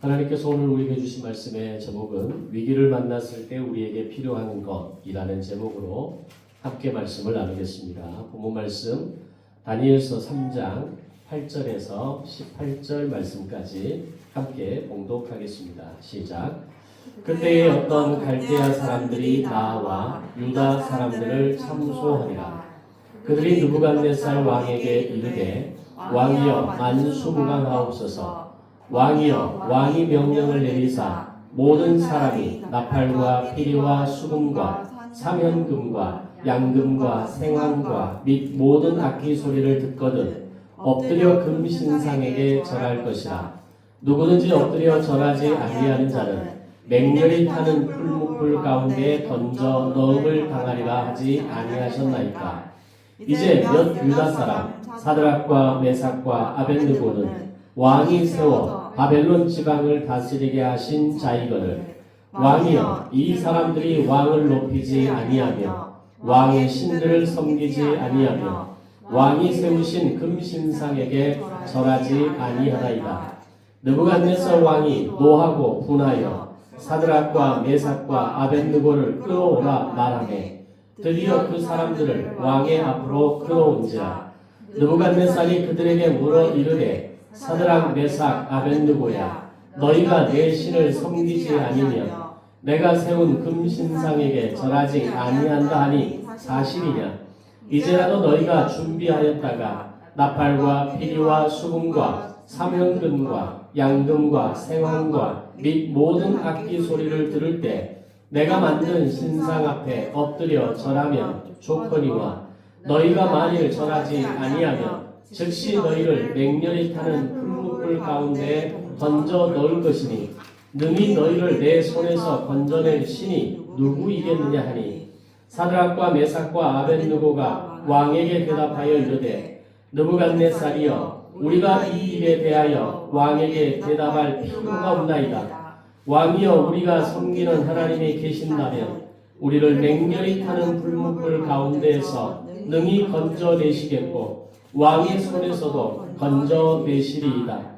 하나님께서 오늘 우리에게 주신 말씀의 제목은 위기를 만났을 때 우리에게 필요한 것이라는 제목으로 함께 말씀을 나누겠습니다. 본문 말씀 다니엘서 3장 8절에서 18절 말씀까지 함께 봉독하겠습니다. 시작. 그때에 어떤 갈대아 사람들이 나와 유다 사람들을 참소하니라. 그들이 느부갓네살 왕에게 이르되 왕이여 만수무강하옵소서. 왕이여 왕이 명령을 내리사 모든 사람이 나팔과 피리와 수금과 사면금과 양금과 생황과 및 모든 악기 소리를 듣거든 엎드려 금신상에게 절할 것이라. 누구든지 엎드려 절하지 아니하는 자는 맹렬히 타는 풀무불 가운데 던져 넣음을 당하리라 하지 아니하셨나이까. 이제 몇 유다 사람 사드락과 메삭과 아벳느고는 왕이 세워 바벨론 지방을 다스리게 하신 자이거늘 왕이여 이 사람들이 왕을 높이지 아니하며 왕의 신들을 섬기지 아니하며 왕이 세우신 금신상에게 절하지 아니하나이다. 느부갓네살 왕이 노하고 분하여 사드락과 메삭과 아벳느고를 끌어오라 말하매 드디어 그 사람들을 왕의 앞으로 끌어온지라. 느부갓네살이 그들에게 물어 이르되 사드락 메삭 아벳느고야 너희가 내 신을 섬기지 아니며 내가 세운 금신상에게 절하지 아니한다 하니 사실이냐. 이제라도 너희가 준비하였다가 나팔과 피리와 수금과 사면금과 양금과 생황과 및 모든 악기 소리를 들을 때 내가 만든 신상 앞에 엎드려 절하면 좋거니와 너희가 만일 절하지 아니하면 즉시 너희를 맹렬히 타는 풀무불 가운데 던져 넣을 것이니 능히 너희를 내 손에서 건져낼 신이 누구이겠느냐 하니 사드락과 메삭과 아벳느고가 왕에게 대답하여 이르되 느부갓네살이여 우리가 이 일에 대하여 왕에게 대답할 필요가 없나이다. 왕이여 우리가 섬기는 하나님이 계신다면 우리를 맹렬히 타는 풀무불 가운데에서 능히 건져내시겠고 왕의 손에서도 건져내시리이다.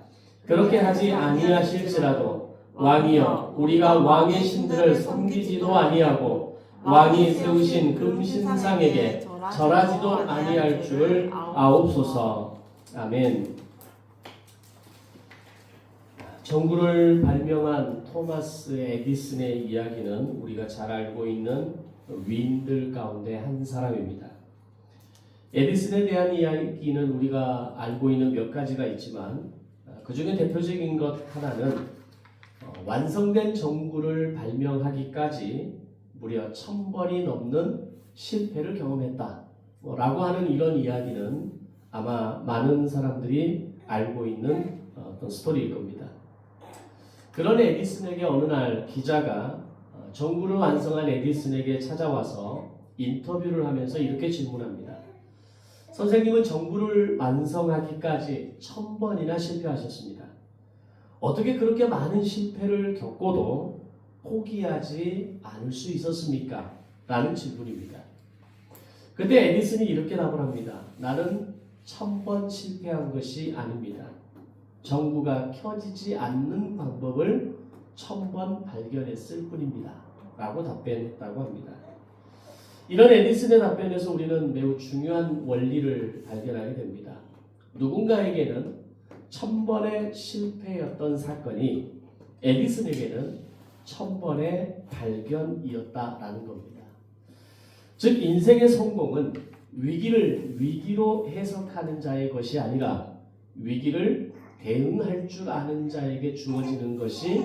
그렇게 하지 아니하실지라도 왕이여 우리가 왕의 신들을 섬기지도 아니하고 왕이 세우신 금신상에게 절하지도 아니할 줄 아옵소서. 아멘. 전구를 발명한 토마스 에디슨의 이야기는 우리가 잘 알고 있는 위인들 가운데 한 사람입니다. 에디슨에 대한 이야기는 우리가 알고 있는 몇 가지가 있지만 그 중에 대표적인 것 하나는 완성된 전구를 발명하기까지 무려 1000번이 넘는 실패를 경험했다 라고 하는 이런 이야기는 아마 많은 사람들이 알고 있는 어떤 스토리일 겁니다. 그런 에디슨에게 어느 날 기자가 전구를 완성한 에디슨에게 찾아와서 인터뷰를 하면서 이렇게 질문합니다. 선생님은 전구를 완성하기까지 1000번이나 실패하셨습니다. 어떻게 그렇게 많은 실패를 겪고도 포기하지 않을 수 있었습니까? 라는 질문입니다. 그때 에디슨이 이렇게 답을 합니다. 나는 1000번 실패한 것이 아닙니다. 전구가 켜지지 않는 방법을 1000번 발견했을 뿐입니다. 라고 답변했다고 합니다. 이런 에디슨의 답변에서 우리는 매우 중요한 원리를 발견하게 됩니다. 누군가에게는 1000번의 실패였던 사건이 에디슨에게는 1000번의 발견이었다라는 겁니다. 즉 인생의 성공은 위기를 위기로 해석하는 자의 것이 아니라 위기를 대응할 줄 아는 자에게 주어지는 것이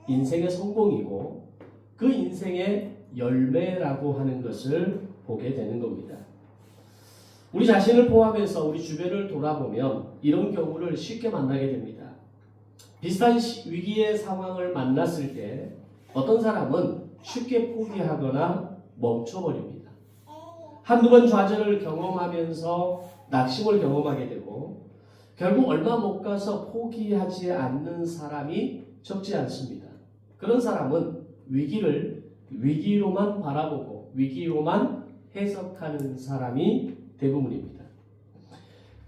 인생의 성공이고 그 인생의 열매라고 하는 것을 보게 되는 겁니다. 우리 자신을 포함해서 우리 주변을 돌아보면 이런 경우를 쉽게 만나게 됩니다. 비슷한 위기의 상황을 만났을 때 어떤 사람은 쉽게 포기하거나 멈춰버립니다. 한두 번 좌절을 경험하면서 낙심을 경험하게 되고 결국 얼마 못 가서 포기하지 않는 사람이 적지 않습니다. 그런 사람은 위기를 위기로만 바라보고 위기로만 해석하는 사람이 대부분입니다.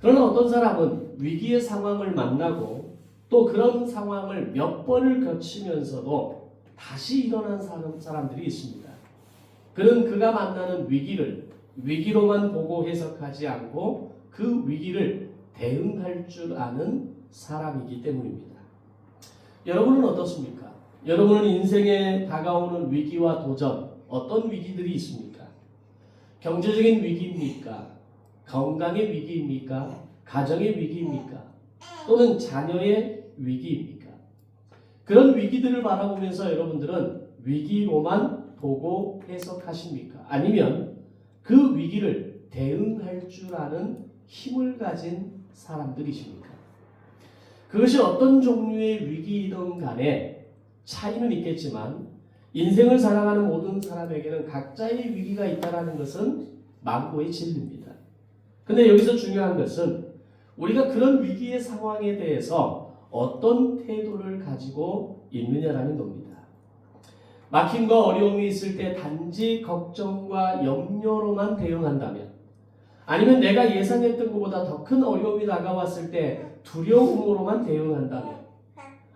그러나 어떤 사람은 위기의 상황을 만나고 또 그런 상황을 몇 번을 거치면서도 다시 일어난 사람들이 있습니다. 그는 그가 만나는 위기를 위기로만 보고 해석하지 않고 그 위기를 대응할 줄 아는 사람이기 때문입니다. 여러분은 어떻습니까? 여러분은 인생에 다가오는 위기와 도전, 어떤 위기들이 있습니까? 경제적인 위기입니까? 건강의 위기입니까? 가정의 위기입니까? 또는 자녀의 위기입니까? 그런 위기들을 바라보면서 여러분들은 위기로만 보고 해석하십니까? 아니면 그 위기를 대응할 줄 아는 힘을 가진 사람들이십니까? 그것이 어떤 종류의 위기이든 간에 차이는 있겠지만 인생을 살아가는 모든 사람에게는 각자의 위기가 있다는 것은 만고의 진리입니다. 근데 여기서 중요한 것은 우리가 그런 위기의 상황에 대해서 어떤 태도를 가지고 있느냐라는 겁니다. 막힘과 어려움이 있을 때 단지 걱정과 염려로만 대응한다면, 아니면 내가 예상했던 것보다 더 큰 어려움이 다가왔을 때 두려움으로만 대응한다면,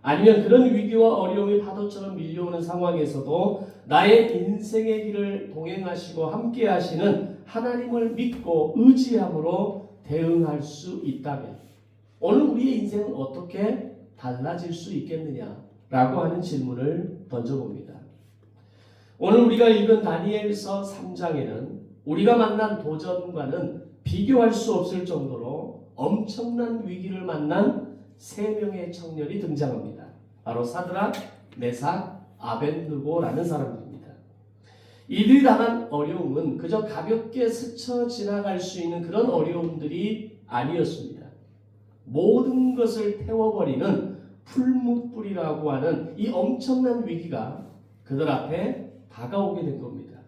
아니면 그런 위기와 어려움이 파도처럼 밀려오는 상황에서도 나의 인생의 길을 동행하시고 함께 하시는 하나님을 믿고 의지함으로 대응할 수 있다면 오늘 우리의 인생은 어떻게 달라질 수 있겠느냐라고 하는 질문을 던져봅니다. 오늘 우리가 읽은 다니엘서 3장에는 우리가 만난 도전과는 비교할 수 없을 정도로 엄청난 위기를 만난 세 명의 청년이 등장합니다. 바로 사드락, 메삭, 아벳느고라는 사람들입니다. 이들이 당한 어려움은 그저 가볍게 스쳐 지나갈 수 있는 그런 어려움들이 아니었습니다. 모든 것을 태워버리는 풀무불이라고 하는 이 엄청난 위기가 그들 앞에 다가오게 된 겁니다.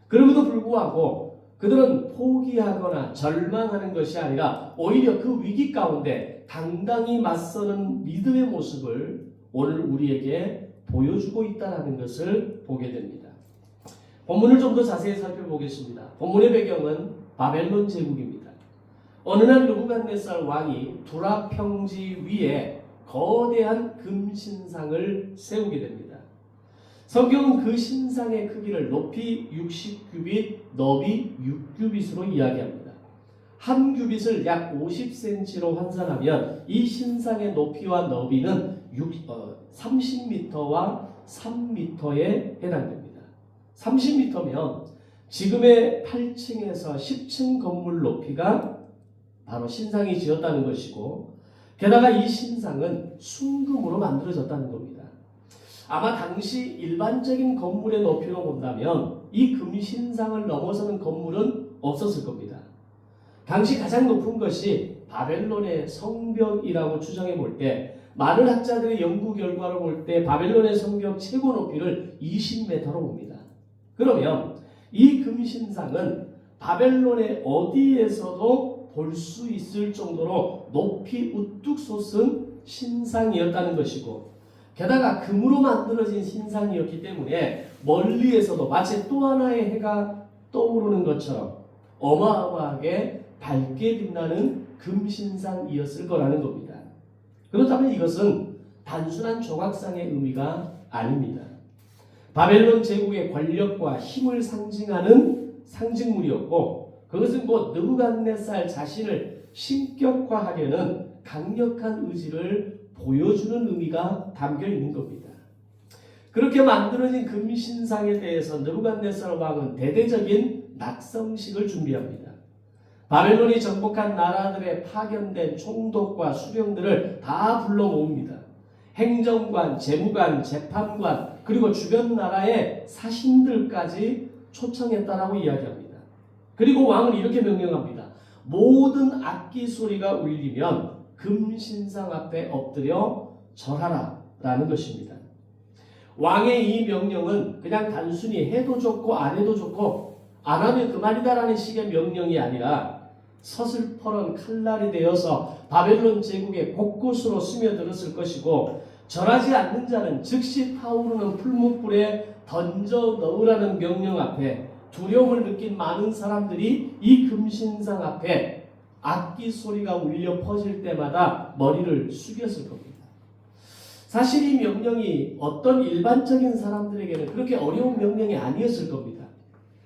그럼에도 불구하고 그들은 포기하거나 절망하는 것이 아니라 오히려 그 위기 가운데 당당히 맞서는 믿음의 모습을 오늘 우리에게 보여주고 있다는 것을 보게 됩니다. 본문을 좀 더 자세히 살펴보겠습니다. 본문의 배경은 바벨론 제국입니다. 어느 날 느부갓네살 왕이 두라 평지 위에 거대한 금신상을 세우게 됩니다. 성경은 그 신상의 크기를 높이 60규빗, 너비 6규빗으로 이야기합니다. 한 규빗을 약 50cm로 환산하면 이 신상의 높이와 너비는 30m와 3m에 해당됩니다. 30m면 지금의 8층에서 10층 건물 높이가 바로 신상이 지었다는 것이고, 게다가 이 신상은 순금으로 만들어졌다는 겁니다. 아마 당시 일반적인 건물의 높이로 본다면 이 금신상을 넘어서는 건물은 없었을 겁니다. 당시 가장 높은 것이 바벨론의 성벽이라고 추정해 볼 때, 많은 학자들의 연구 결과로 볼 때 바벨론의 성벽 최고 높이를 20m로 봅니다. 그러면 이 금신상은 바벨론의 어디에서도 볼 수 있을 정도로 높이 우뚝 솟은 신상이었다는 것이고, 게다가 금으로 만들어진 신상이었기 때문에 멀리에서도 마치 또 하나의 해가 떠오르는 것처럼 어마어마하게 밝게 빛나는 금신상이었을 거라는 겁니다. 그렇다면 이것은 단순한 조각상의 의미가 아닙니다. 바벨론 제국의 권력과 힘을 상징하는 상징물이었고, 그것은 곧 느부갓네살 자신을 신격화하려는 강력한 의지를 보여주는 의미가 담겨 있는 겁니다. 그렇게 만들어진 금신상에 대해서 느부갓네살 왕은 대대적인 낙성식을 준비합니다. 바벨론이 정복한 나라들의 파견된 총독과 수령들을 다 불러 모읍니다. 행정관, 재무관, 재판관, 그리고 주변 나라의 사신들까지 초청했다라고 이야기합니다. 그리고 왕은 이렇게 명령합니다. 모든 악기 소리가 울리면 금신상 앞에 엎드려 절하라 라는 것입니다. 왕의 이 명령은 그냥 단순히 해도 좋고 안 해도 좋고 안 하면 그만이다라는 식의 명령이 아니라 서슬퍼런 칼날이 되어서 바벨론 제국의 곳곳으로 스며들었을 것이고, 절하지 않는 자는 즉시 타오르는 풀무불에 던져 넣으라는 명령 앞에 두려움을 느낀 많은 사람들이 이 금신상 앞에 악기 소리가 울려 퍼질 때마다 머리를 숙였을 겁니다. 사실 이 명령이 어떤 일반적인 사람들에게는 그렇게 어려운 명령이 아니었을 겁니다.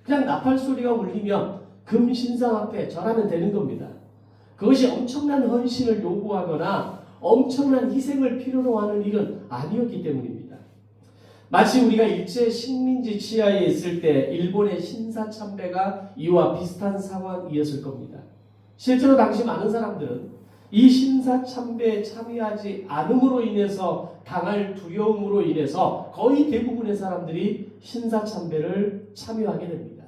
그냥 나팔 소리가 울리면 금 신상 앞에 절하면 되는 겁니다. 그것이 엄청난 헌신을 요구하거나 엄청난 희생을 필요로 하는 일은 아니었기 때문입니다. 마치 우리가 일제 식민지 치하에 있을 때 일본의 신사참배가 이와 비슷한 상황이었을 겁니다. 실제로 당시 많은 사람들은 이 신사참배에 참여하지 않음으로 인해서 당할 두려움으로 인해서 거의 대부분의 사람들이 신사참배를 참여하게 됩니다.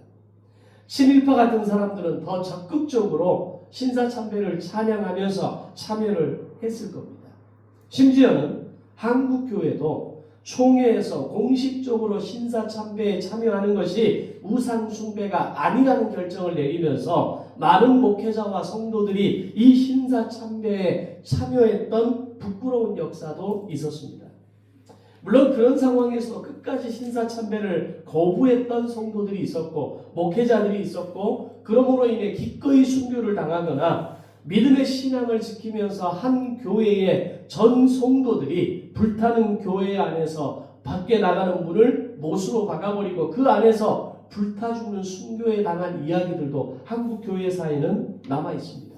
친일파 같은 사람들은 더 적극적으로 신사참배를 찬양하면서 참여를 했을 겁니다. 심지어는 한국교회도 총회에서 공식적으로 신사참배에 참여하는 것이 우상숭배가 아니라는 결정을 내리면서 많은 목회자와 성도들이 이 신사참배에 참여했던 부끄러운 역사도 있었습니다. 물론 그런 상황에서 끝까지 신사참배를 거부했던 성도들이 있었고 목회자들이 있었고 그러므로 인해 기꺼이 순교를 당하거나 믿음의 신앙을 지키면서 한 교회의 전 성도들이 불타는 교회 안에서 밖에 나가는 문을 못으로 박아버리고 그 안에서 불타 죽는 순교에 당한 이야기들도 한국 교회사에는 남아 있습니다.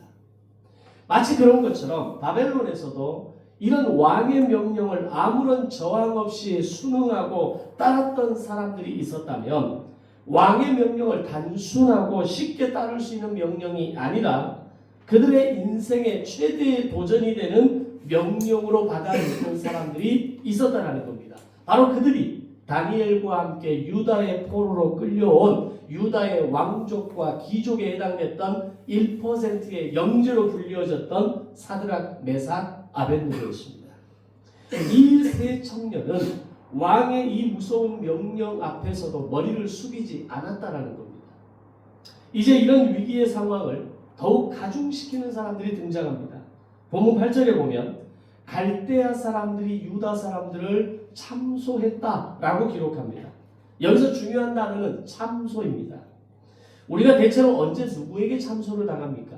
마치 그런 것처럼 바벨론에서도 이런 왕의 명령을 아무런 저항 없이 순응하고 따랐던 사람들이 있었다면 왕의 명령을 단순하고 쉽게 따를 수 있는 명령이 아니라 그들의 인생의 최대의 도전이 되는 명령으로 받아들이는 사람들이 있었다는 겁니다. 바로 그들이 다니엘과 함께 유다의 포로로 끌려온 유다의 왕족과 귀족에 해당됐던 1%의 영재로 불려졌던 사드락, 메삭, 아벳느고였습니다. 이 세 청년은 왕의 이 무서운 명령 앞에서도 머리를 숙이지 않았다라는 겁니다. 이제 이런 위기의 상황을 더욱 가중시키는 사람들이 등장합니다. 본문 8절에 보면 갈대아 사람들이 유다 사람들을 참소했다라고 기록합니다. 여기서 중요한 단어는 참소입니다. 우리가 대체로 언제 누구에게 참소를 당합니까?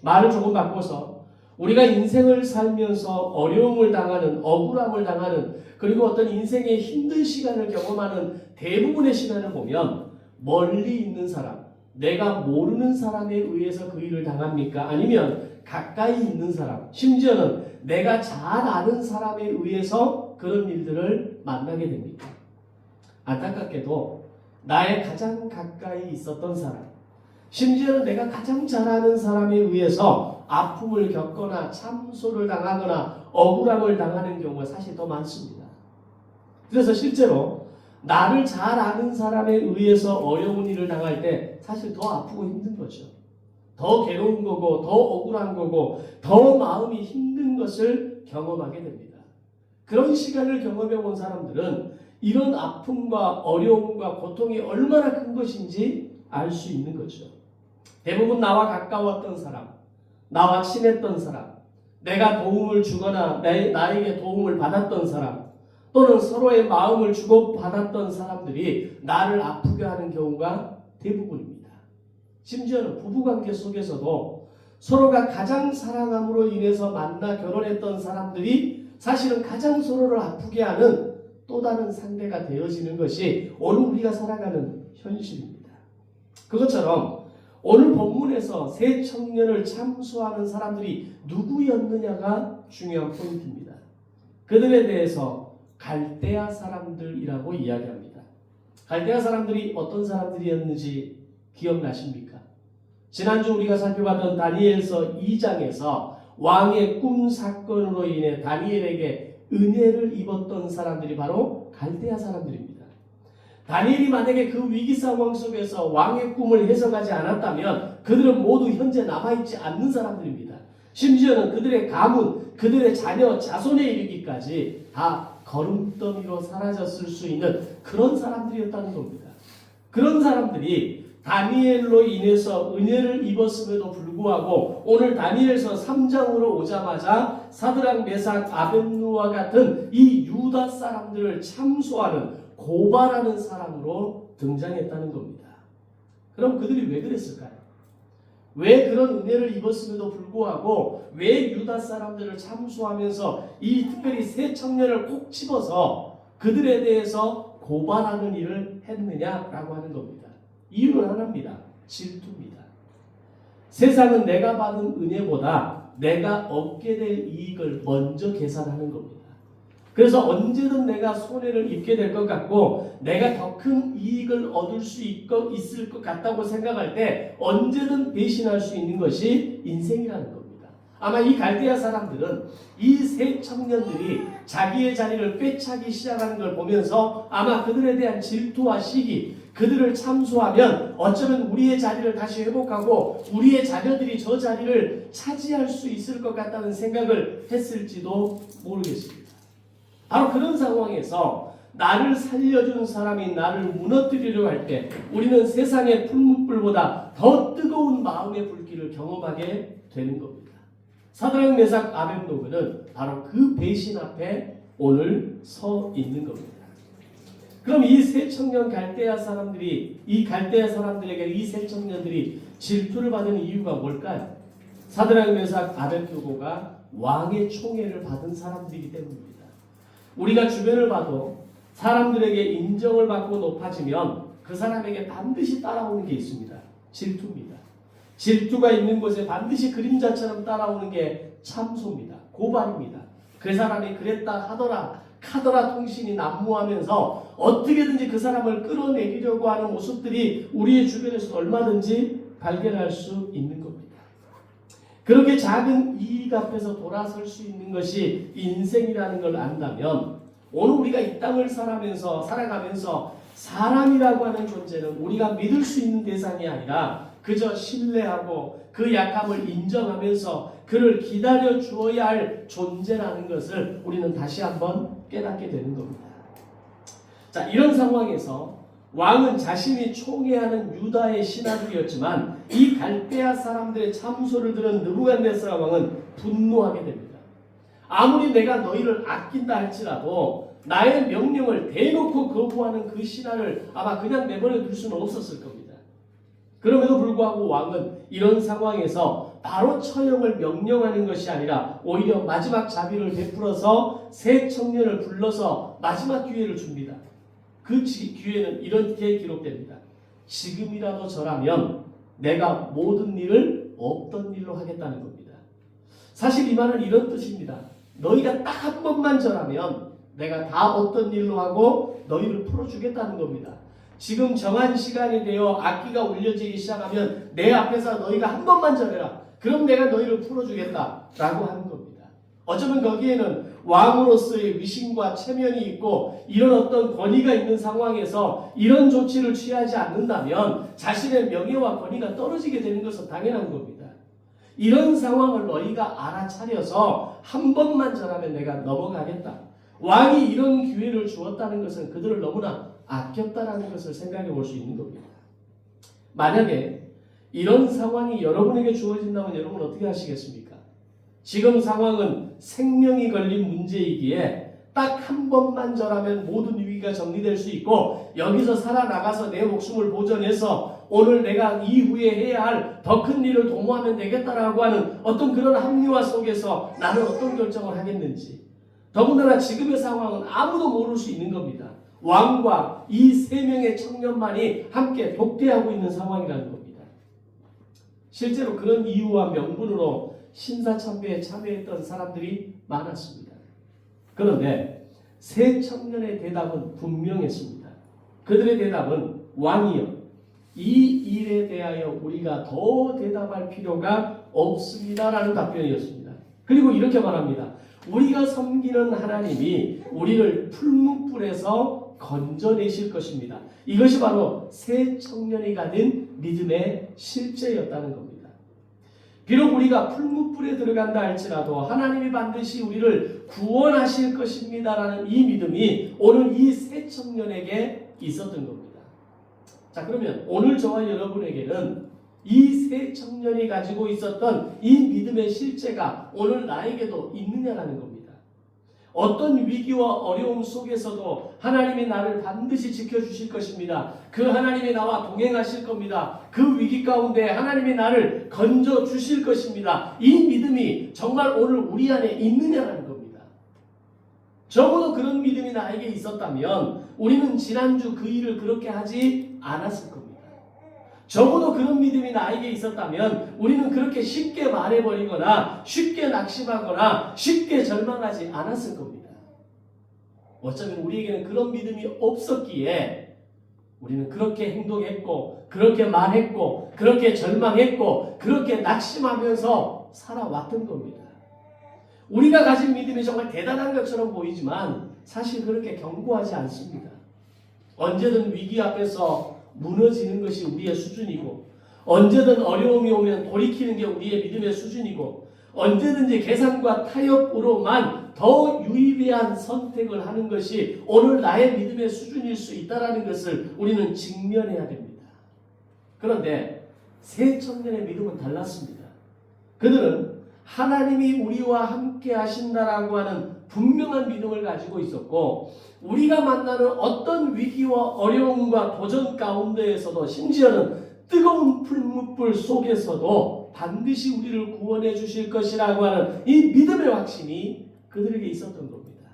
말을 조금 바꿔서 우리가 인생을 살면서 어려움을 당하는, 억울함을 당하는, 그리고 어떤 인생의 힘든 시간을 경험하는 대부분의 시간을 보면 멀리 있는 사람, 내가 모르는 사람에 의해서 그 일을 당합니까? 아니면 가까이 있는 사람, 심지어는 내가 잘 아는 사람에 의해서 그런 일들을 만나게 됩니까? 안타깝게도 나의 가장 가까이 있었던 사람, 심지어는 내가 가장 잘 아는 사람에 의해서 아픔을 겪거나 참소를 당하거나 억울함을 당하는 경우가 사실 더 많습니다. 그래서 실제로 나를 잘 아는 사람에 의해서 어려운 일을 당할 때 사실 더 아프고 힘든 거죠. 더 괴로운 거고 더 억울한 거고 더 마음이 힘든 것을 경험하게 됩니다. 그런 시간을 경험해 본 사람들은 이런 아픔과 어려움과 고통이 얼마나 큰 것인지 알 수 있는 거죠. 대부분 나와 가까웠던 사람, 나와 친했던 사람, 내가 도움을 주거나 나에게 도움을 받았던 사람, 또는 서로의 마음을 주고받았던 사람들이 나를 아프게 하는 경우가 대부분입니다. 심지어는 부부관계 속에서도 서로가 가장 사랑함으로 인해서 만나 결혼했던 사람들이 사실은 가장 서로를 아프게 하는 또 다른 상대가 되어지는 것이 오늘 우리가 살아가는 현실입니다. 그것처럼 오늘 본문에서 세 청년을 참소하는 사람들이 누구였느냐가 중요한 포인트입니다. 그들에 대해서 갈대아 사람들이라고 이야기합니다. 갈대아 사람들이 어떤 사람들이었는지 기억나십니까? 지난주 우리가 살펴봤던 다니엘서 2장에서 왕의 꿈 사건으로 인해 다니엘에게 은혜를 입었던 사람들이 바로 갈대아 사람들입니다. 다니엘이 만약에 그 위기 상황 속에서 왕의 꿈을 해석하지 않았다면 그들은 모두 현재 남아있지 않는 사람들입니다. 심지어는 그들의 가문, 그들의 자녀, 자손에 이르기까지 다 거름더미로 사라졌을 수 있는 그런 사람들이었다는 겁니다. 그런 사람들이 다니엘로 인해서 은혜를 입었음에도 불구하고 오늘 다니엘서 3장으로 오자마자 사드락, 메삭, 아벳느고와 같은 이 유다 사람들을 참소하는, 고발하는 사람으로 등장했다는 겁니다. 그럼 그들이 왜 그랬을까요? 왜 그런 은혜를 입었음에도 불구하고 왜 유다 사람들을 참수하면서 이 특별히 세 청년을 꼭 집어서 그들에 대해서 고발하는 일을 했느냐라고 하는 겁니다. 이유는 하나입니다. 질투입니다. 세상은 내가 받은 은혜보다 내가 얻게 될 이익을 먼저 계산하는 겁니다. 그래서 언제든 내가 손해를 입게 될 것 같고 내가 더 큰 이익을 얻을 수 있을 것 같다고 생각할 때 언제든 배신할 수 있는 것이 인생이라는 겁니다. 아마 이 갈대아 사람들은 이 세 청년들이 자기의 자리를 꿰차기 시작하는 걸 보면서 아마 그들에 대한 질투와 시기, 그들을 참수하면 어쩌면 우리의 자리를 다시 회복하고 우리의 자녀들이 저 자리를 차지할 수 있을 것 같다는 생각을 했을지도 모르겠습니다. 바로 그런 상황에서 나를 살려준 사람이 나를 무너뜨리려고 할 때 우리는 세상의 풀무불보다 더 뜨거운 마음의 불길을 경험하게 되는 겁니다. 사드락 메삭 아벳노고는 바로 그 배신 앞에 오늘 서 있는 겁니다. 그럼 이 세 청년 갈대아 사람들이 이 갈대아 사람들에게 이 세 청년들이 질투를 받는 이유가 뭘까요? 사드락 메삭 아벳노고가 왕의 총애를 받은 사람들이기 때문입니다. 우리가 주변을 봐도 사람들에게 인정을 받고 높아지면 그 사람에게 반드시 따라오는 게 있습니다. 질투입니다. 질투가 있는 곳에 반드시 그림자처럼 따라오는 게 참소입니다. 고발입니다. 그 사람이 그랬다 하더라 카더라 통신이 난무하면서 어떻게든지 그 사람을 끌어내리려고 하는 모습들이 우리의 주변에서 얼마든지 발견할 수 있는 겁니다. 그렇게 작은 이익 앞에서 돌아설 수 있는 것이 인생이라는 걸 안다면 오늘 우리가 이 땅을 살아가면서 사람이라고 하는 존재는 우리가 믿을 수 있는 대상이 아니라 그저 신뢰하고 그 약함을 인정하면서 그를 기다려 주어야 할 존재라는 것을 우리는 다시 한번 깨닫게 되는 겁니다. 자, 이런 상황에서 왕은 자신이 총애하는 유다의 신하들이었지만 이 갈대아 사람들의 참소를 들은 느부갓네살 왕은 분노하게 됩니다. 아무리 내가 너희를 아낀다 할지라도 나의 명령을 대놓고 거부하는 그 신하를 아마 그냥 내버려 둘 수는 없었을 겁니다. 그럼에도 불구하고 왕은 이런 상황에서 바로 처형을 명령하는 것이 아니라 오히려 마지막 자비를 베풀어서 세 청년을 불러서 마지막 기회를 줍니다. 그 기회는 이렇게 기록됩니다. 지금이라도 저라면 내가 모든 일을 없던 일로 하겠다는 겁니다. 사실 이 말은 이런 뜻입니다. 너희가 딱 한 번만 저라면 내가 다 없던 일로 하고 너희를 풀어주겠다는 겁니다. 지금 정한 시간이 되어 악기가 울려지기 시작하면 내 앞에서 너희가 한 번만 절해라. 그럼 내가 너희를 풀어주겠다라고 하는 겁니다. 어쩌면 거기에는 왕으로서의 위신과 체면이 있고 이런 어떤 권위가 있는 상황에서 이런 조치를 취하지 않는다면 자신의 명예와 권위가 떨어지게 되는 것은 당연한 겁니다. 이런 상황을 너희가 알아차려서 한 번만 전하면 내가 넘어가겠다. 왕이 이런 기회를 주었다는 것은 그들을 너무나 아꼈다라는 것을 생각해 볼 수 있는 겁니다. 만약에 이런 상황이 여러분에게 주어진다면 여러분 어떻게 하시겠습니까? 지금 상황은 생명이 걸린 문제이기에 딱 한 번만 저라면 모든 위기가 정리될 수 있고 여기서 살아나가서 내 목숨을 보존해서 오늘 내가 이후에 해야 할 더 큰 일을 도모하면 되겠다라고 하는 어떤 그런 합리화 속에서 나는 어떤 결정을 하겠는지 더군다나 지금의 상황은 아무도 모를 수 있는 겁니다. 왕과 이 세 명의 청년만이 함께 독대하고 있는 상황이라는 겁니다. 실제로 그런 이유와 명분으로 신사참배에 참여했던 사람들이 많았습니다. 그런데 세 청년의 대답은 분명했습니다. 그들의 대답은 왕이여 이 일에 대하여 우리가 더 대답할 필요가 없습니다라는 답변이었습니다. 그리고 이렇게 말합니다. 우리가 섬기는 하나님이 우리를 풀무불에서 건져내실 것입니다. 이것이 바로 세 청년이 가진 믿음의 실제였다는 겁니다. 비록 우리가 풀무불에 들어간다 할지라도 하나님이 반드시 우리를 구원하실 것입니다라는 이 믿음이 오늘 이 세 청년에게 있었던 겁니다. 자, 그러면 오늘 저와 여러분에게는 이 세 청년이 가지고 있었던 이 믿음의 실제가 오늘 나에게도 있느냐라는 겁니다. 어떤 위기와 어려움 속에서도 하나님이 나를 반드시 지켜주실 것입니다. 그 하나님이 나와 동행하실 겁니다. 그 위기 가운데 하나님이 나를 건져주실 것입니다. 이 믿음이 정말 오늘 우리 안에 있느냐라는 겁니다. 적어도 그런 믿음이 나에게 있었다면 우리는 지난주 그 일을 그렇게 하지 않았을 겁니다. 적어도 그런 믿음이 나에게 있었다면 우리는 그렇게 쉽게 말해버리거나 쉽게 낙심하거나 쉽게 절망하지 않았을 겁니다. 어쩌면 우리에게는 그런 믿음이 없었기에 우리는 그렇게 행동했고 그렇게 말했고 그렇게 절망했고 그렇게 낙심하면서 살아왔던 겁니다. 우리가 가진 믿음이 정말 대단한 것처럼 보이지만 사실 그렇게 견고하지 않습니다. 언제든 위기 앞에서 무너지는 것이 우리의 수준이고 언제든 어려움이 오면 돌이키는 게 우리의 믿음의 수준이고 언제든지 계산과 타협으로만 더 유의미한 선택을 하는 것이 오늘 나의 믿음의 수준일 수 있다는 것을 우리는 직면해야 됩니다. 그런데 새 청년의 믿음은 달랐습니다. 그들은 하나님이 우리와 함께 하신다라고 하는 분명한 믿음을 가지고 있었고 우리가 만나는 어떤 위기와 어려움과 도전 가운데에서도 심지어는 뜨거운 풀무불 속에서도 반드시 우리를 구원해 주실 것이라고 하는 이 믿음의 확신이 그들에게 있었던 겁니다.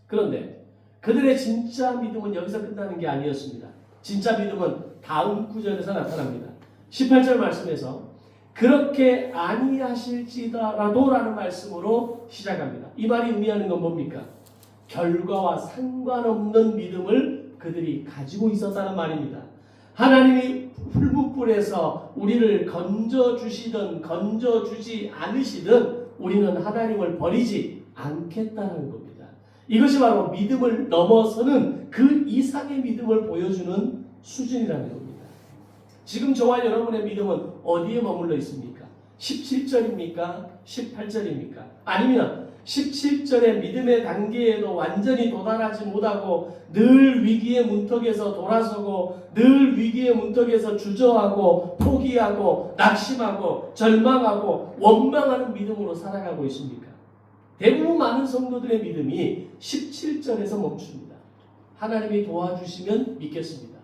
그런데 그들의 진짜 믿음은 여기서 끝나는 게 아니었습니다. 진짜 믿음은 다음 구절에서 나타납니다. 18절 말씀에서 그렇게 아니하실지라도 라는 말씀으로 시작합니다. 이 말이 의미하는 건 뭡니까? 결과와 상관없는 믿음을 그들이 가지고 있었다는 말입니다. 하나님이 풀무불에서 우리를 건져주시든 건져주지 않으시든 우리는 하나님을 버리지 않겠다는 겁니다. 이것이 바로 믿음을 넘어서는 그 이상의 믿음을 보여주는 수준이라는 겁니다. 지금 저와 여러분의 믿음은 어디에 머물러 있습니까? 17절입니까? 18절입니까? 아니면 17절의 믿음의 단계에도 완전히 도달하지 못하고 늘 위기의 문턱에서 돌아서고 늘 위기의 문턱에서 주저하고 포기하고 낙심하고 절망하고 원망하는 믿음으로 살아가고 있습니까? 대부분 많은 성도들의 믿음이 17절에서 멈춥니다. 하나님이 도와주시면 믿겠습니다.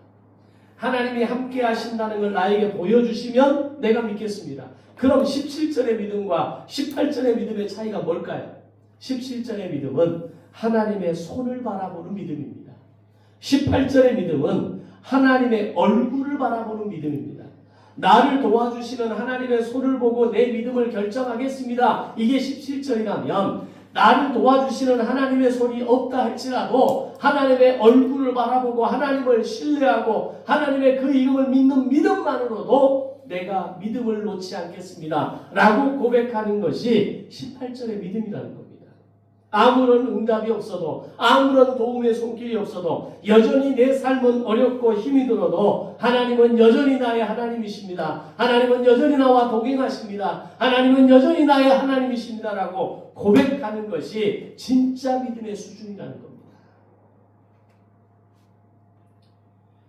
하나님이 함께 하신다는 걸 나에게 보여주시면 내가 믿겠습니다. 그럼 17절의 믿음과 18절의 믿음의 차이가 뭘까요? 17절의 믿음은 하나님의 손을 바라보는 믿음입니다. 18절의 믿음은 하나님의 얼굴을 바라보는 믿음입니다. 나를 도와주시는 하나님의 손을 보고 내 믿음을 결정하겠습니다. 이게 17절이라면 나를 도와주시는 하나님의 손이 없다 할지라도 하나님의 얼굴을 바라보고 하나님을 신뢰하고 하나님의 그 이름을 믿는 믿음만으로도 내가 믿음을 놓지 않겠습니다 라고 고백하는 것이 18절의 믿음이라는 겁니다. 아무런 응답이 없어도 아무런 도움의 손길이 없어도 여전히 내 삶은 어렵고 힘이 들어도 하나님은 여전히 나의 하나님이십니다. 하나님은 여전히 나와 동행하십니다. 하나님은 여전히 나의 하나님이십니다 라고 고백하는 것이 진짜 믿음의 수준이라는 겁니다.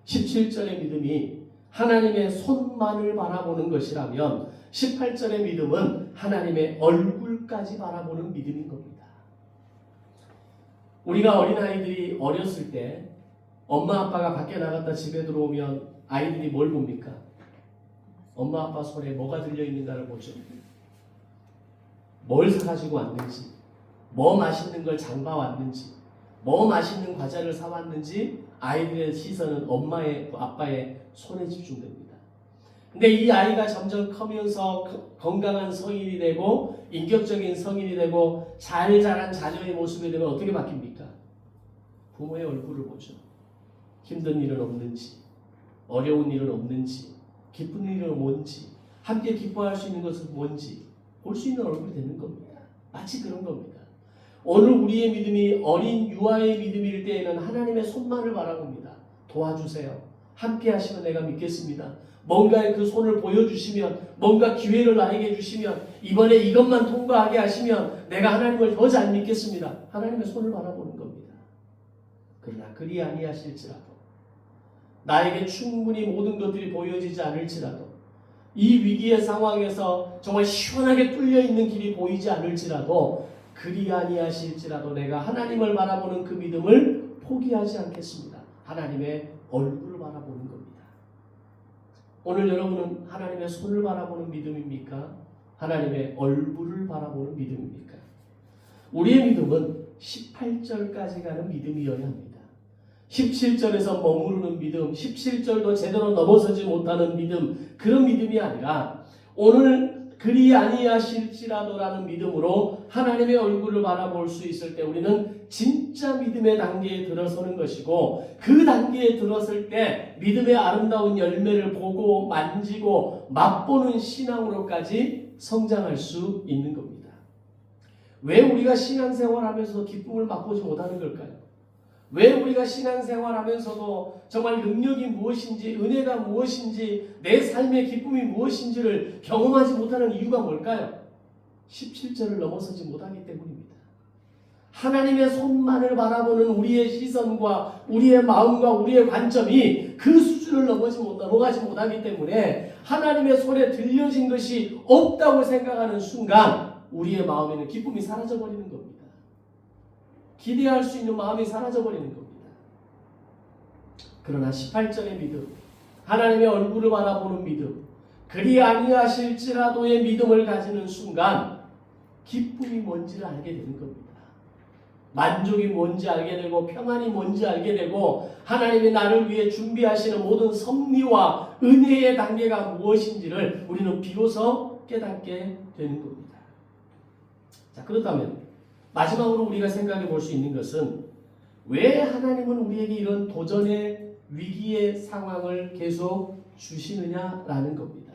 17절의 믿음이 하나님의 손만을 바라보는 것이라면 18절의 믿음은 하나님의 얼굴까지 바라보는 믿음인 겁니다. 우리가 어린아이들이 어렸을 때 엄마 아빠가 밖에 나갔다 집에 들어오면 아이들이 뭘 봅니까? 엄마 아빠 손에 뭐가 들려있는가를 보죠. 뭘 사가지고 왔는지, 뭐 맛있는 걸 장봐왔는지, 뭐 맛있는 과자를 사왔는지 아이들의 시선은 엄마의 아빠의 손에 집중됩니다. 근데 이 아이가 점점 커면서 건강한 성인이 되고 인격적인 성인이 되고 잘 자란 자녀의 모습이 되면 어떻게 바뀝니까? 부모의 얼굴을 보죠. 힘든 일은 없는지, 어려운 일은 없는지, 기쁜 일은 뭔지, 함께 기뻐할 수 있는 것은 뭔지 볼 수 있는 얼굴이 되는 겁니다. 마치 그런 겁니다. 오늘 우리의 믿음이 어린 유아의 믿음일 때에는 하나님의 손만을 바라봅니다. 도와주세요. 함께 하시면 내가 믿겠습니다. 뭔가의 그 손을 보여주시면, 뭔가 기회를 나에게 주시면, 이번에 이것만 통과하게 하시면 내가 하나님을 더 잘 믿겠습니다. 하나님의 손을 바라보는 겁니다. 그러나 그리 아니하실지라도, 나에게 충분히 모든 것들이 보여지지 않을지라도, 이 위기의 상황에서 정말 시원하게 뚫려 있는 길이 보이지 않을지라도 그리 아니하실지라도 내가 하나님을 바라보는 그 믿음을 포기하지 않겠습니다. 하나님의 얼굴을 바라보는 겁니다. 오늘 여러분은 하나님의 손을 바라보는 믿음입니까? 하나님의 얼굴을 바라보는 믿음입니까? 우리의 믿음은 18절까지 가는 믿음이어야 합니다. 17절에서 머무르는 믿음, 17절도 제대로 넘어서지 못하는 믿음, 그런 믿음이 아니라 오늘 그리 아니하실지라도라는 믿음으로 하나님의 얼굴을 바라볼 수 있을 때 우리는 진짜 믿음의 단계에 들어서는 것이고, 그 단계에 들어설 때 믿음의 아름다운 열매를 보고 만지고 맛보는 신앙으로까지 성장할 수 있는 겁니다. 왜 우리가 신앙생활하면서도 기쁨을 맛보지 못하는 걸까요? 왜 우리가 신앙생활하면서도 정말 능력이 무엇인지, 은혜가 무엇인지, 내 삶의 기쁨이 무엇인지를 경험하지 못하는 이유가 뭘까요? 17절을 넘어서지 못하기 때문입니다. 하나님의 손만을 바라보는 우리의 시선과 우리의 마음과 우리의 관점이 그 수준을 넘어가지 못하기 때문에 하나님의 손에 들려진 것이 없다고 생각하는 순간 우리의 마음에는 기쁨이 사라져버리는 겁니다. 기대할 수 있는 마음이 사라져버리는 겁니다. 그러나 18절의 믿음, 하나님의 얼굴을 바라보는 믿음, 그리 아니하실지라도의 믿음을 가지는 순간 기쁨이 뭔지를 알게 되는 겁니다. 만족이 뭔지 알게 되고 평안이 뭔지 알게 되고 하나님이 나를 위해 준비하시는 모든 섭리와 은혜의 단계가 무엇인지를 우리는 비로소 깨닫게 되는 겁니다. 자, 그렇다면 마지막으로 우리가 생각해 볼 수 있는 것은 왜 하나님은 우리에게 이런 도전의 위기의 상황을 계속 주시느냐라는 겁니다.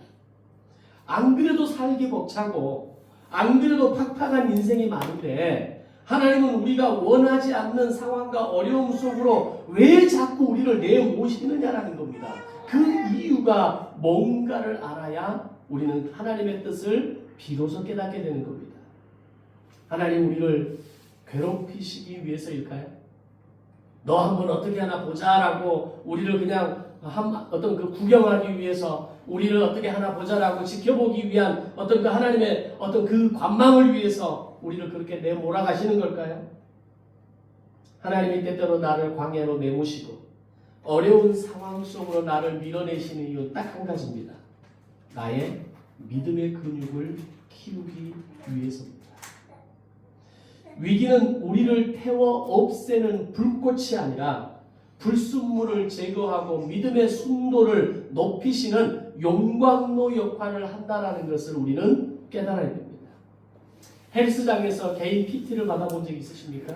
안 그래도 살기 벅차고 안 그래도 팍팍한 인생이 많은데 하나님은 우리가 원하지 않는 상황과 어려움 속으로 왜 자꾸 우리를 내모시느냐라는 겁니다. 그 이유가 뭔가를 알아야 우리는 하나님의 뜻을 비로소 깨닫게 되는 겁니다. 하나님 우리를 괴롭히시기 위해서일까요? 너 한번 어떻게 하나 보자라고 우리를 그냥 어떤 그 구경하기 위해서, 우리를 어떻게 하나 보자라고 지켜보기 위한 어떤 그 하나님의 어떤 그 관망을 위해서 우리를 그렇게 내몰아가시는 걸까요? 하나님이 때때로 나를 광야로 내모시고 어려운 상황 속으로 나를 밀어내시는 이유 딱 한 가지입니다. 나의 믿음의 근육을 키우기 위해서입니다. 위기는 우리를 태워 없애는 불꽃이 아니라 불순물을 제거하고 믿음의 순도를 높이시는 용광로 역할을 한다는 것을 우리는 깨달아야 됩니다. 헬스장에서 개인 PT를 받아본 적 있으십니까?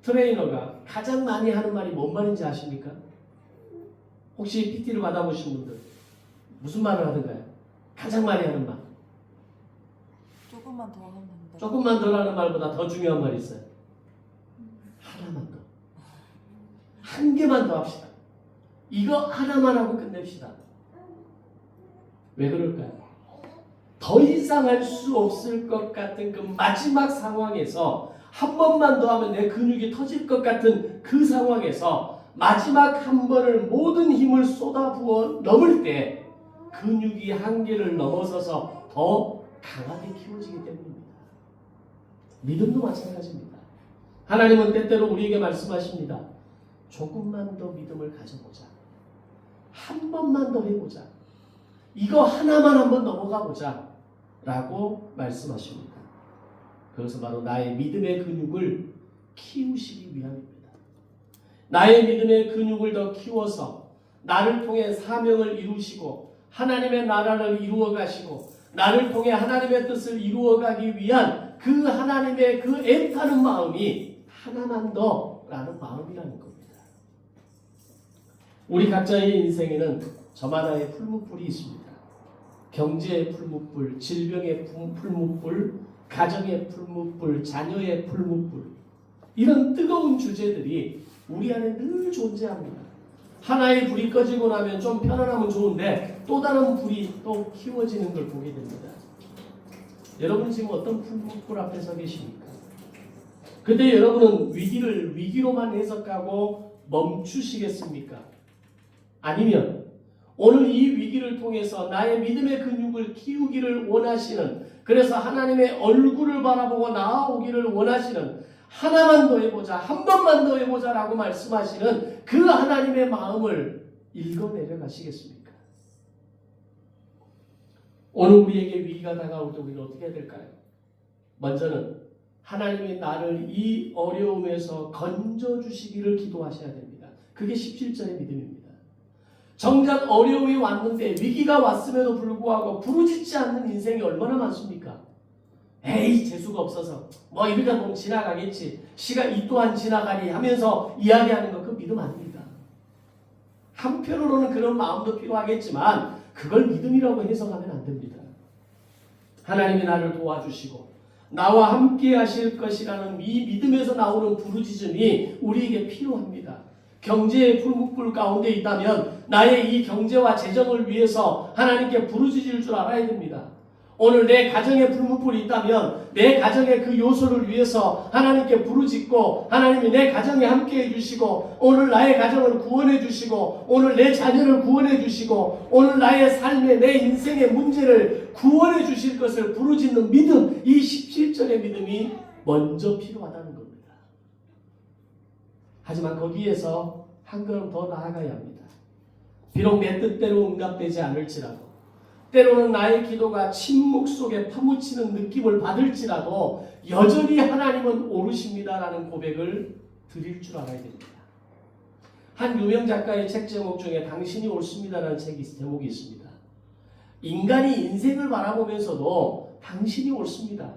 트레이너가 가장 많이 하는 말이 뭔 말인지 아십니까? 혹시 PT를 받아보신 분들 무슨 말을 하던가요? 가장 많이 하는 말. 조금만 더 하면 된다. 조금만 더 하는 말보다 더 중요한 말이 있어요. 하나만 더. 한 개만 더 합시다. 이거 하나만 하고 끝냅시다. 왜 그럴까요? 더 이상 할 수 없을 것 같은 그 마지막 상황에서 한 번만 더 하면 내 근육이 터질 것 같은 그 상황에서 마지막 한 번을 모든 힘을 쏟아부어 넘을 때 근육이 한계를 넘어서서 더 강하게 키워지기 때문입니다. 믿음도 마찬가지입니다. 하나님은 때때로 우리에게 말씀하십니다. 조금만 더 믿음을 가져보자. 한 번만 더 해보자. 이거 하나만 한번 넘어가 보자. 라고 말씀하십니다. 그것은 바로 나의 믿음의 근육을 키우시기 위함입니다. 나의 믿음의 근육을 더 키워서 나를 통해 사명을 이루시고 하나님의 나라를 이루어 가시고 나를 통해 하나님의 뜻을 이루어 가기 위한 그 하나님의 그 애타는 마음이 하나만 더 라는 마음이라는 겁니다. 우리 각자의 인생에는 저마다의 풀무불이 있습니다. 경제의 풀무불, 질병의 풀무불, 가정의 풀무불, 자녀의 풀무불, 이런 뜨거운 주제들이 우리 안에 늘 존재합니다. 하나의 불이 꺼지고 나면 좀 편안하면 좋은데 또 다른 불이 또 키워지는 걸 보게 됩니다. 여러분 지금 어떤 풀무불 앞에 서 계십니까? 그때 여러분은 위기를 위기로만 해석하고 멈추시겠습니까? 아니면 오늘 이 위기를 통해서 나의 믿음의 근육을 키우기를 원하시는 그래서 하나님의 얼굴을 바라보고 나아오기를 원하시는, 하나만 더 해보자, 한 번만 더 해보자 라고 말씀하시는 그 하나님의 마음을 읽어내려 가시겠습니까? 오늘 우리에게 위기가 다가올 때 우리는 어떻게 해야 될까요? 먼저는 하나님이 나를 이 어려움에서 건져주시기를 기도하셔야 됩니다. 그게 17절의 믿음입니다. 정작 어려움이 왔는데, 위기가 왔음에도 불구하고 부르짖지 않는 인생이 얼마나 많습니까? 에이, 재수가 없어서 뭐 이러다 보면 지나가겠지, 시간 이 또한 지나가리 하면서 이야기하는 거, 그 믿음 아닙니다. 한편으로는 그런 마음도 필요하겠지만 그걸 믿음이라고 해석하면 안 됩니다. 하나님이 나를 도와주시고 나와 함께 하실 것이라는 이 믿음에서 나오는 부르짖음이 우리에게 필요합니다. 경제의 불묵불 가운데 있다면 나의 이 경제와 재정을 위해서 하나님께 부르짖을 줄 알아야 됩니다. 오늘 내 가정에 불묵불이 있다면 내 가정의 그 요소를 위해서 하나님께 부르짖고, 하나님이 내 가정에 함께 해주시고, 오늘 나의 가정을 구원해 주시고, 오늘 내 자녀를 구원해 주시고, 오늘 나의 삶의, 내 인생의 문제를 구원해 주실 것을 부르짖는 믿음, 이 17절의 믿음이 먼저 필요하다는 겁니다. 하지만 거기에서 한 걸음 더 나아가야 합니다. 비록 내 뜻대로 응답되지 않을지라도, 때로는 나의 기도가 침묵 속에 파묻히는 느낌을 받을지라도 여전히 하나님은 오르십니다라는 고백을 드릴 줄 알아야 됩니다. 한 유명 작가의 책 제목 중에 당신이 옳습니다라는 제목이 있습니다. 인간이 인생을 바라보면서도 당신이 옳습니다,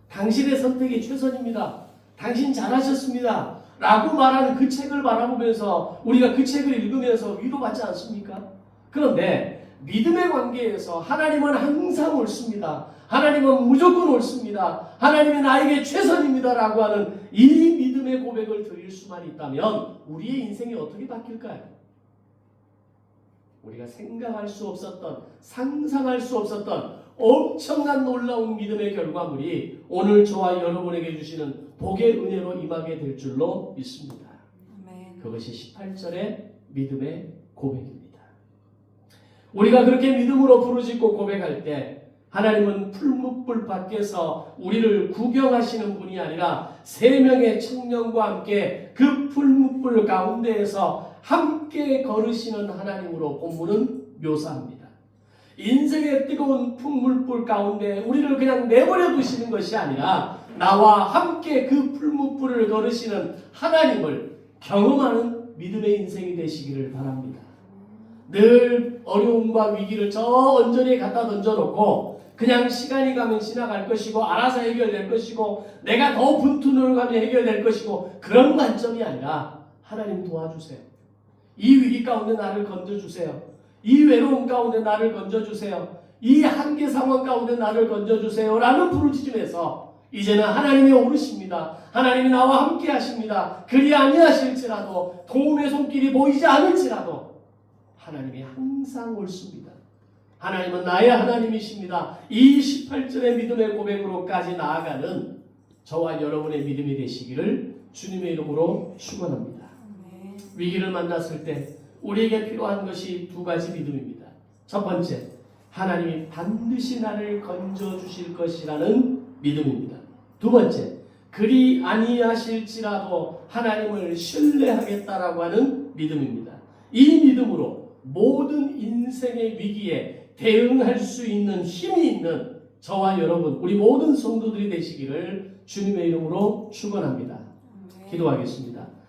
당신의 선택이 최선입니다, 당신 잘하셨습니다 라고 말하는 그 책을 바라보면서 우리가 그 책을 읽으면서 위로받지 않습니까? 그런데 믿음의 관계에서 하나님은 항상 옳습니다, 하나님은 무조건 옳습니다, 하나님이 나에게 최선입니다 라고 하는 이 믿음의 고백을 드릴 수만 있다면 우리의 인생이 어떻게 바뀔까요? 우리가 생각할 수 없었던, 상상할 수 없었던 엄청난 놀라운 믿음의 결과물이 오늘 저와 여러분에게 주시는 복의 은혜로 임하게 될 줄로 믿습니다. 아멘. 그것이 18절의 믿음의 고백입니다. 우리가 그렇게 믿음으로 부르짖고 고백할 때 하나님은 풀무불 밖에서 우리를 구경하시는 분이 아니라 3명의 청년과 함께 그 풀무불 가운데에서 함께 걸으시는 하나님으로 본문은 묘사합니다. 인생의 뜨거운 풀무불 가운데 우리를 그냥 내버려 두시는 것이 아니라 나와 함께 그 풀무불을 걸으시는 하나님을 경험하는 믿음의 인생이 되시기를 바랍니다. 늘 어려움과 위기를 저 언저리에 갖다 던져놓고 그냥 시간이 가면 지나갈 것이고 알아서 해결될 것이고 내가 더 분투를 가면 해결될 것이고 그런 관점이 아니라 하나님 도와주세요. 이 위기 가운데 나를 건져주세요. 이 외로움 가운데 나를 건져주세요. 이 한계 상황 가운데 나를 건져주세요 라는 부르짖음에서 이제는 하나님이 오르십니다. 하나님이 나와 함께 하십니다. 그리 아니하실지라도 도움의 손길이 보이지 않을지라도 하나님이 항상 옳습니다. 하나님은 나의 하나님이십니다. 이 18절의 믿음의 고백으로까지 나아가는 저와 여러분의 믿음이 되시기를 주님의 이름으로 축원합니다. 아멘. 위기를 만났을 때 우리에게 필요한 것이 2가지 믿음입니다. 첫 번째, 하나님이 반드시 나를 건져주실 것이라는 믿음입니다. 2번째, 그리 아니하실지라도 하나님을 신뢰하겠다라고 하는 믿음입니다. 이 믿음으로 모든 인생의 위기에 대응할 수 있는 힘이 있는 저와 여러분, 우리 모든 성도들이 되시기를 주님의 이름으로 축원합니다. 아멘. 기도하겠습니다.